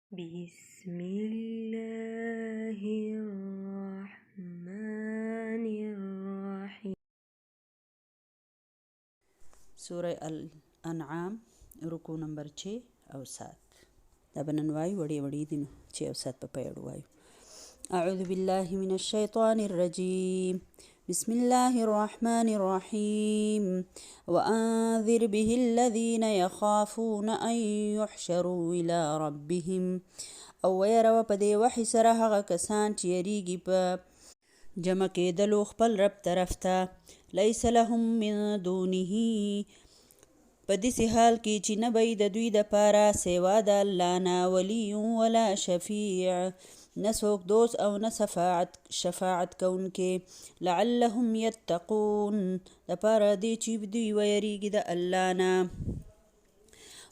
بسم الله الرحمن الرحيم. سورة الانعام رکو نمبر 6 او 7. دا بنن وای وړي وړي دي نو 6 او 7 په پیړو وای. اعوذ بالله من الشیطان الرجیم. بسم الله الرحمن الرحيم. وأنذر به الذين يخافون أن يحشروا إلى ربهم. او ويروا په دې وحي سره هغه کسان چې یریږي په جمع کېدلو خپل رب طرف ته. لیس لهم من دونه، په داسې حال کې چې نه به د دوی دپاره سوا د الله نه ولی ولا شفیع، نه څوک دوست او نه شفاعت کوونکې. لعلهم یتقون، دپاره دې چې دوی ویریږي د الله نه.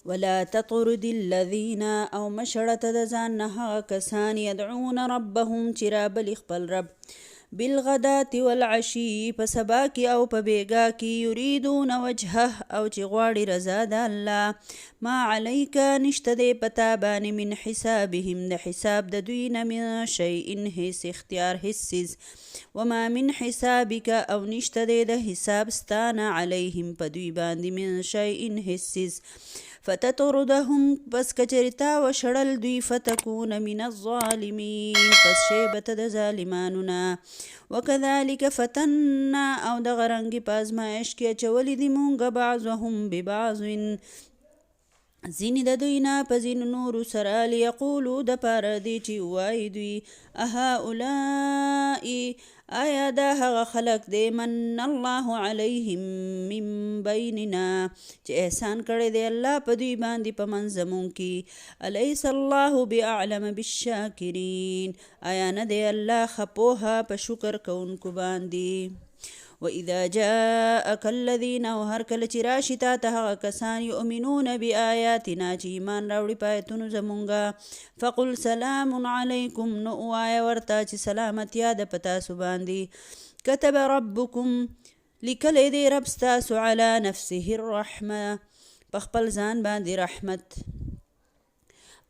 ولا تطرد الذین، او مشړته د ځان نه هغه کسان یدعون ربهم چې رابلي خپل رب بالغداة والعشي، په سبا کې او په بیګا کې، یریدون وجهه، او چې غواړي رضا د الله. ما علیک، نشته دی پتا باندې، من حسابهم، د حساب د دوی نه، من شیء، هیڅ اختیار، هیڅ څیز. وما من حسابک، او نشته دی د حساب ستانه، علیهم په دوی باندې، من شیء، هیڅ څیز. فتطردهم، پس کچرتا وشړل دوی، فتکون من الظالمین، پس شیبت د ظالمانو نه. وکذلک فتنا، او دغه رنګې په ازمایش کې اچولی دي مونږه بعضهم ببعض، ځینې د دوی نه په ځینو نورو سره، لیقولو دپاره دی چې ووایي دوی، اهؤلاء، آیا دا هغه خلق دی، من الله علیهم من بیننا، چې احسان کړی دی الله په دوی باندې په منځ زمونږ کې. الیس الله باعلم بالشاکرین، آیا نه دی الله ښه پوهه په شکر کوونکو باندې. وَإِذَا جَاءَكَ الَّذِينَ، او هر کله چې راشي تا ته هغه کسان، یؤمنون بآیاتنا، چې ایمان راوړي په آیتونو زمونږه، فقل سلام علیکم، نو ووایه ورته چې سلامتیا ده په تاسو باندې. کتب ربکم، لیکلی دی رب ستاسو، علی نفسه الرحمه، په خپل ځان باندې رحمت،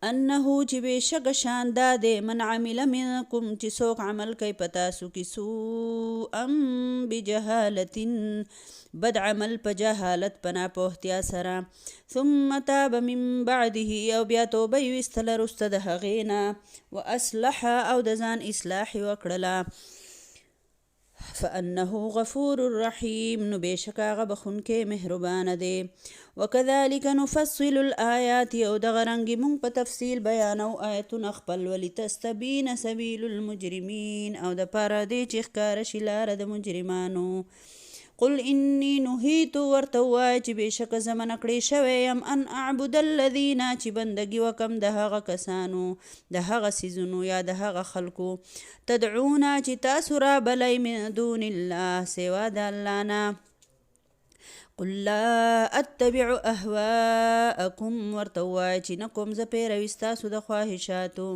انه چې بېشکه شان دا دی، من عمل منکم، چې څوک عمل کوي په تاسو کې، سوءا بجهالة، بد عمل په جهالت، په ناپوهتیا سره، ثم تاب من بعده، او بیا توبه یې ویستله وروسته د هغې نه، واصلح، او د ځان اصلاح یې وکړله، فانه غفور رحیم، نو بېشکه هغه بخونکی مهربانه دی. وکذلک نفصل الآیات، او دغه رنګې مونږ په تفصیل بیانو آیتونه خپل، ولتستبین سبیل المجرمین، او دپاره دی چې ښکاره شي لاره د مجرمانو. قل انی نهیت، ورته ووایه چې بېشکه زه منع کړی شوی یم، ان اعبد الذین، چې بندګي وکم د هغه کسانو، د هغه څیزونو یا د هغه خلکو، تدعونه چې تاسو رابلی، من دون الله، سوا د الله نه. قل لا اتبع اهواءکم، ورته ووایه چې نه کوم زه پیروي ستاسو د خواهشاتو.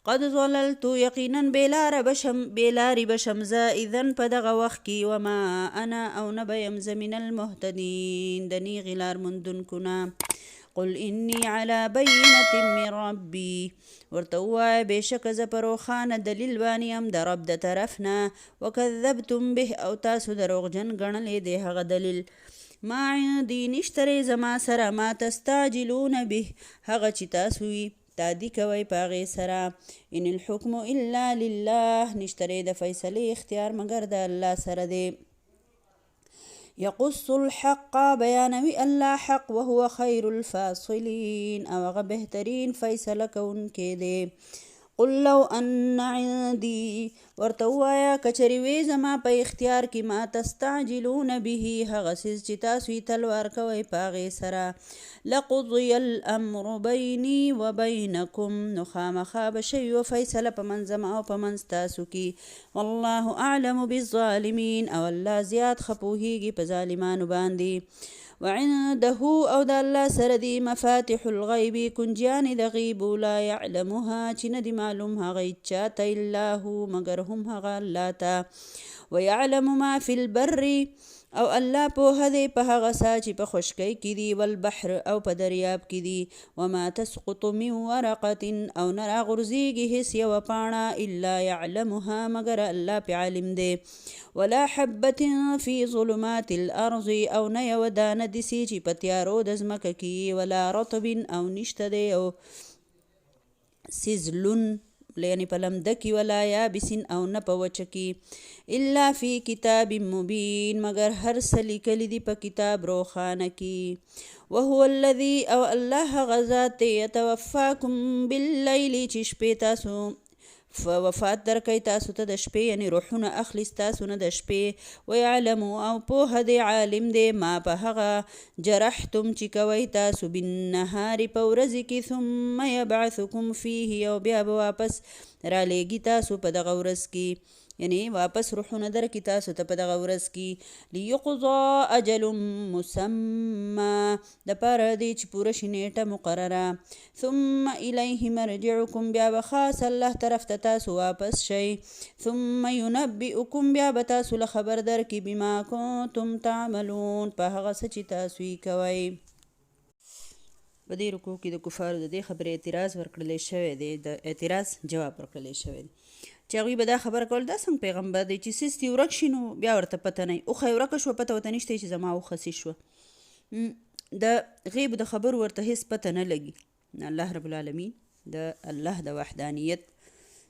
قد ضللت، یقینا بېلارې بشم زه، اذن په دغه وخت کې، وما انا، او نه به یم زه، من المهتدین، د نیغې لار موندونکو نه. قل انی علی بینة من ربی، ورته ووایه بېشکه زه په روښانه دلیل باندې یم د رب د طرف نه. وکذبتم به، او تاسو دروغجن ګڼلی دی هغه دلیل. ما عندي، نشتری زما سره، ما تستعجلون به، هغه چې تاسو یې تادی کوئ په هغې سره. ان الحکم الا لله، نشتری د فیصلې اختیار مګر د الله سره دی. یقص الحق، بیانوي الله حق، وهو خیر الفاصلین، او هغه بهترین فیصله کوونکی دی. قل لو ان عندي، ورته ووایه کچرې وې زما په اختیار کې، ما تستعجلون به، هغه څیز چې تاسو یې تلوار کوئ په هغې سره، لقضی الامر بیني وبینکم، نو خامخا به شوي وه فیصله په منځ زما او په منځ تاسو کې. والله اعلم بالظالمین، او الله زیات ښه پوهېږي په ظالمانو باندې. وعنده، او د الله سره دی، مفاتح الغیب، کنجیانې د غیب، لا یعلمها، چې نه دی معلوم هغه چاته، الا هو، مګر هم هغه الله ته. ویعلم ما فی البر، او الله پوهه دی په هغه څه چې په خشکۍ کې دي والبحر او په دریاب کې دي وما تسقط من ورقة او نه راغورځېږي هېڅ یوه پاڼه الا یعلمها مګر الله پې عالم دی ولا حبة في ظلمات الارض او نه یوه دانه داسې چې په تیارو د ځمکه کې ولا رطب او نشته دی او سزلون یعنی په لمده کې ولا یابسین او نه په وچه کې الا فی کتاب مبین مگر هر څه لیکلي دي په کتاب روښانه کې وهو الذي او الله هغه ذات دی یتوفاکم باللیل چې شپې تاسو وفات درکوي تاسو ته د شپې یعنی روحونه اخلي ستاسو نه د شپې ویعلم او پوهه دی عالم دی ما په هغه جرحتم چې کوئ تاسو بالنهار په ورځې کې ثم یبعثکم فیه او بیا به واپس رالیږي تاسو په دغه ورځ کې یعنی واپس روحونه درکړي تاسو ته په دغه ورځ کې لیقضا اجل مسمى دپاره دی چې پوره شي نیټه مقرره ثم الیه مرجعکم بیا به خاص الله طرف ته تاسو واپس شئ ثم ینبئکم بیا به تاسو له خبر درکړي بما کنتم تعملون په هغه څه چې تاسو یې کوئ په دې رکوع کې د کفارو د دې خبرې اعتراض ورکړلی شوی دی د اعتراض جواب ورکړلی شوی دی چې هغوی به دا خبره کول دا څنګه پیغمبر دی چې سیستي ورک شي نو بیا ورته پته نه وي اوښه یې ورکه شوه پته ورته نشته چې زما اوښه څه شوه د غیب د خبرو ورته هېڅ پته نه لګي الله رب العالمین د الله د وحدانیت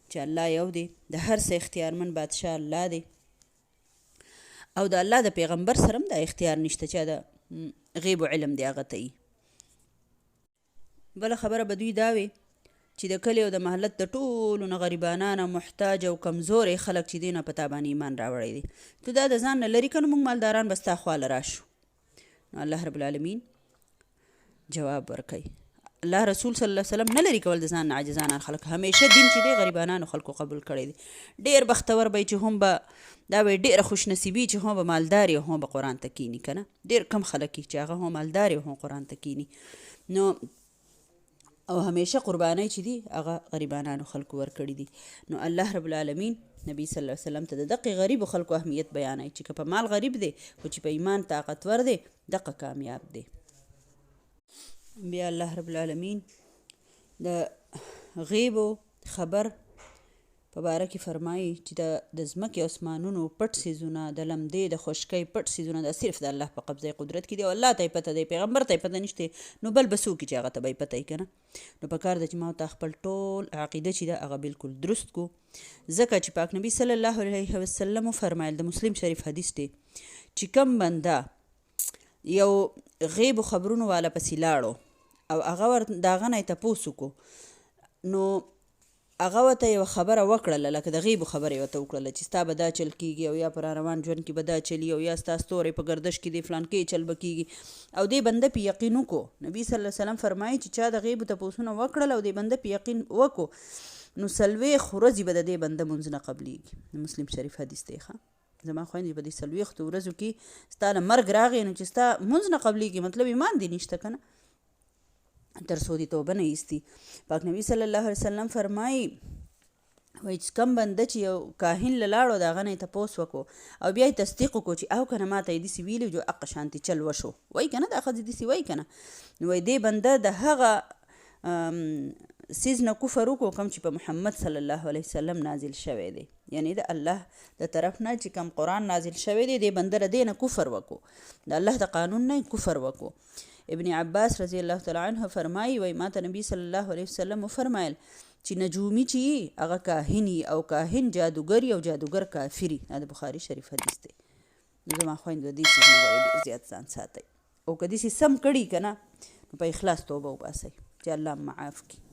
چې الله یو دی د هر څه اختیارمن بادشاه الله دی او د الله د پیغمبر سره هم دا اختیار نشته چې د غیب و علم دی هغه ته وي بله خبره به دوی دا وي چې د کلي او د محلت د ټولو نه غریبانان او محتاج او کمزورې خلک چې دی نه په تا باندې ایمان راوړی دی تو دا د ځان نه لرې که نو موږ مالداران به ستا خواله راشو نو الله رب العالمین جواب ورکوي الله رسول صلی الله علیه وسلم نه لري کول د ځان نه عاجزانان خلک همیشه دین چې دی غریبانانو خلکو قبول کړی دی ډېر بختور به چې هم به دا به ډېره خوش نصیبي چې هم به مالدار یې هم به قرآن ته کینی که نه ډېر کم خلک چې هغه هم مالدار یې هم قرآن ته کینی نو او همیشه قربانۍ چې دي هغه غریبانانو خلکو ورکړي دي نو الله رب العالمین نبی صلی الله علیه وسلم ته د دقې غریبو خلکو اهمیت بیانوي چې که په مال غریب دی خو چې په ایمان طاقتور دی دقه کامیاب دی بیا الله رب العالمین د غیبو خبر په باره کې فرمایي چې د ځمکې او اسمانونو پټ څیزونه د لمدې د خشکۍ پټ څیزونه دا صرف د الله په قبضه قدرت کې دي او الله ته یې پته دی پیغمبر ته یې پته نشته نو بل به څوک چې هغه ته به یې پته وي که نه نو په کار ده چې ما ته خپل ټول عقیده چې ده هغه بلکل درست کو ځکه چې پاک نبی صلی الله علیه وسلم وفرمایل د مسلم شریف حدیث دی چې کم بنده یو غیبو خبرونو والا پسې لاړو او هغه د هغه نه یې تپوس وکړو نو هغه ورته یوه خبره وکړله لکه د غیبو خبره یې ورته وکړله چې ستا به دا چل کېږي او یا په راروان ژوند کې به دا چلي او یا ستا ستوری په گردش کې دی فلانکې چل به کېږي او دې بنده پې یقین وکړو نبي صلی الله علیه وسلم فرمایي چې چا د غیبو تپوسونه وکړل او دې بنده پې یقین وکړو نو څلوېښت ورځې به د دې بنده مونځ نه قبلیږي د مسلم شریف حدیث دی ښه زما خویندې په دې څلوېښتو ورځو کې ستا نه مرګ راغی نو چې ستا مونځ نه قبلیږي مطلب ایمان دې نشته که نه تر څو دې توبه نه ایستي پاک نبی صلی الله علیه وسلم فرمایي وایي چې کم بنده چې یو کاهن له لاړو د هغه نه یې تپوس وکړو او بیا یې تصدیق وکړو چې او که نه ما ته یې داسې ویلي جو اقه شانتې چل وشو وایي که نه دا ښځې داسې وایي که نه نو وایي دې بنده د هغه سیز نه کفر وکړو کوم چې په محمد صلی الله علیه وسلم نازل شوی دی یعنی د الله د طرف نه چې کوم قرآن نازل شوی دی دې بنده له دې نه کفر وکړو د الله د قانون نه کفر وکړو ابن عباس رضی الله تعالی عنه فرمایي وایي ما ته نبي صلی الله علیه وسلم وفرمایل چې نجومي چې یي هغه کاهني او کاهن جادوګر او جادوګر کافري دا د بخاري شریف حدیث دی نو زما خویندو د دې څیز نه ډېر زیات ځان ساتئ او که داسې سم کړي که نه نو په اخلاص توبه وباسئ چې الله معاف کړي